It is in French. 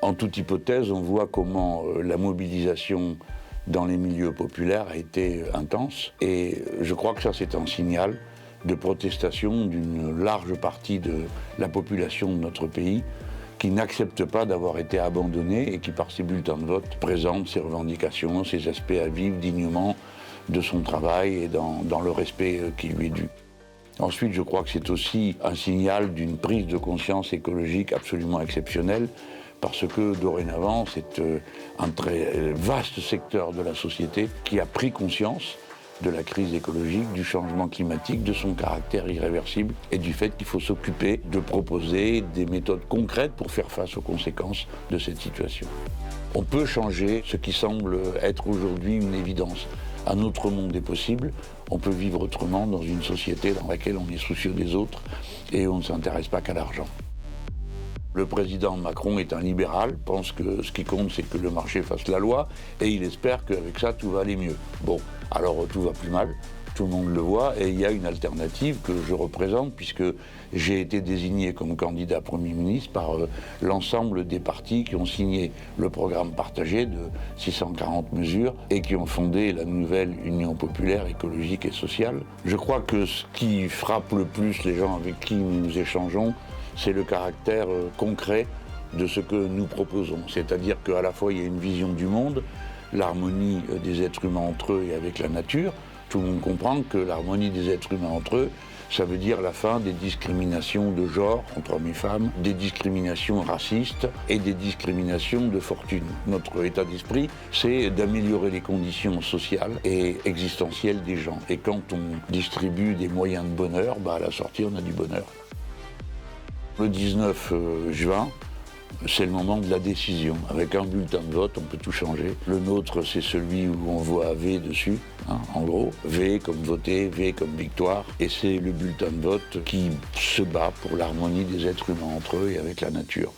En toute hypothèse, on voit comment la mobilisation dans les milieux populaires a été intense. Et je crois que ça, c'est un signal de protestation d'une large partie de la population de notre pays qui n'accepte pas d'avoir été abandonnée et qui, par ses bulletins de vote, présente ses revendications, ses aspects à vivre dignement de son travail et dans le respect qui lui est dû. Ensuite, je crois que c'est aussi un signal d'une prise de conscience écologique absolument exceptionnelle, parce que dorénavant, c'est un très vaste secteur de la société qui a pris conscience de la crise écologique, du changement climatique, de son caractère irréversible et du fait qu'il faut s'occuper de proposer des méthodes concrètes pour faire face aux conséquences de cette situation. On peut changer ce qui semble être aujourd'hui une évidence. Un autre monde est possible, on peut vivre autrement dans une société dans laquelle on est soucieux des autres et on ne s'intéresse pas qu'à l'argent. Le président Macron est un libéral, pense que ce qui compte c'est que le marché fasse la loi et il espère qu'avec ça tout va aller mieux. Bon, alors tout va plus mal, tout le monde le voit et il y a une alternative que je représente puisque j'ai été désigné comme candidat Premier ministre par l'ensemble des partis qui ont signé le programme partagé de 640 mesures et qui ont fondé la nouvelle Union populaire écologique et sociale. Je crois que ce qui frappe le plus les gens avec qui nous échangeons, c'est le caractère concret de ce que nous proposons. C'est-à-dire qu'à la fois, il y a une vision du monde, l'harmonie des êtres humains entre eux et avec la nature. Tout le monde comprend que l'harmonie des êtres humains entre eux, ça veut dire la fin des discriminations de genre entre hommes et femmes, des discriminations racistes et des discriminations de fortune. Notre état d'esprit, c'est d'améliorer les conditions sociales et existentielles des gens. Et quand on distribue des moyens de bonheur, à la sortie, on a du bonheur. Le 19 juin, c'est le moment de la décision. Avec un bulletin de vote, on peut tout changer. Le nôtre, c'est celui où on voit V dessus, en gros. V comme voter, V comme victoire. Et c'est le bulletin de vote qui se bat pour l'harmonie des êtres humains entre eux et avec la nature.